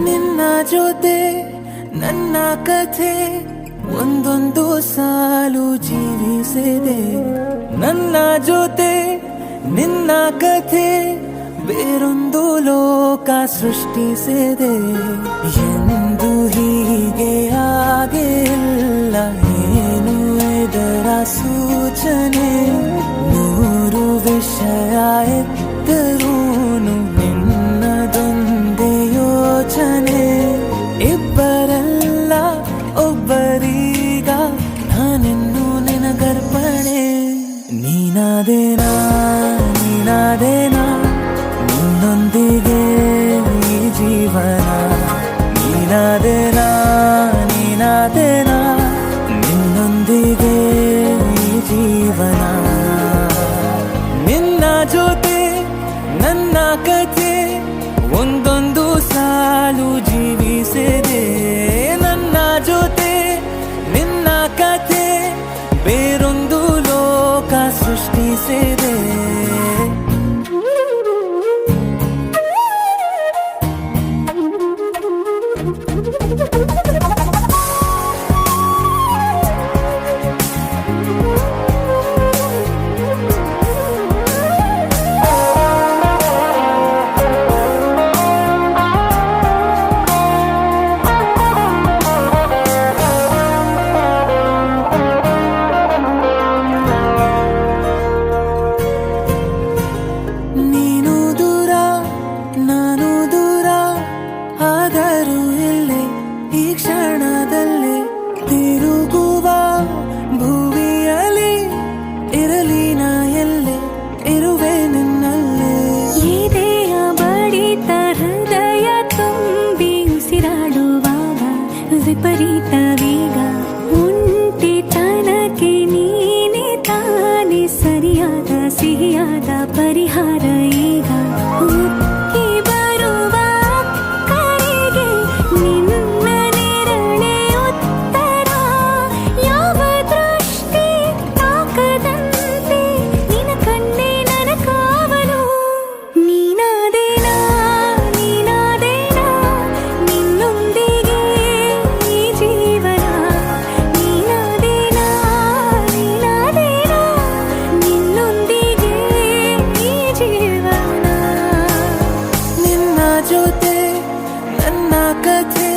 ನಿನ್ನ ಜೊತೆ ನನ್ನ ಕಥೆ ಒಂದೊಂದು ಸಾಲು ಜೀವಿಸಿದೆ. ನನ್ನ ಜೊತೆ ನಿನ್ನ ಕಥೆ ಬೇರೊಂದು ಲೋಕ ಸೃಷ್ಟಿಸಿದೆ. ಎಂದು ಹೀಗೆ ಆಗಿಲ್ಲ, ಏನು ಇದರ ಸೂಚನೆ? ನೂರು ವಿಷಯ ಎತ್ತರೂನು ನಿನ್ನದೊಂದೇ ಯೋಚನೆ. ಇಬ್ಬರಲ್ಲ ಒಬ್ಬರೀಗ, ನಾನಿನ್ನು ನಿನಗರ್ಪಣೆ. ನೀನಾದೇನಾ ನೀನಾದೇನಾ ನಿನ್ನೊಂದಿಗೆ ಈ ಜೀವನ. ನೀನಾದೇನಾ ನೀನಾದೇನಾ ನಿನ್ನೊಂದಿಗೆ ಈ ಜೀವನ. ನಿನ್ನ ಜೊತೆ ನನ್ನ ಕಥೆ ಒಂದೊಂದು ಸಾಲು ಜೀವಿಸಿದೆ. ನನ್ನ ಜೊತೆ ನಿನ್ನ ಕಥೆ ಬೇರೊಂದು ಲೋಕ ಸೃಷ್ಟಿಸಿದೆ. ಆದರೂ ಇಲ್ಲೇ ಈ ಕ್ಷಣದಲ್ಲಿ ತಿರುಗುವ ಭುವಿಯಲ್ಲಿ ಇರಲಿ ನಾ ಎಲ್ಲೆ ಇರುವೆ ನಿನ್ನಲ್ಲೇ. ಎದೆಯ ಬಡಿತ ಹೃದಯ ತುಂಬಿ ಉಸಿರಾಡುವಾಗ ವಿಪರೀತ ವೇಗ. ಒಂಟಿತನಕ್ಕೆ ನೀನೆ ತಾನೆ ಸರಿಯಾದ ಸಿಹಿಯಾದ ಪರಿಹಾರ ಈಗ. ಜೊತೆ ನನ್ನ ಕಥೆ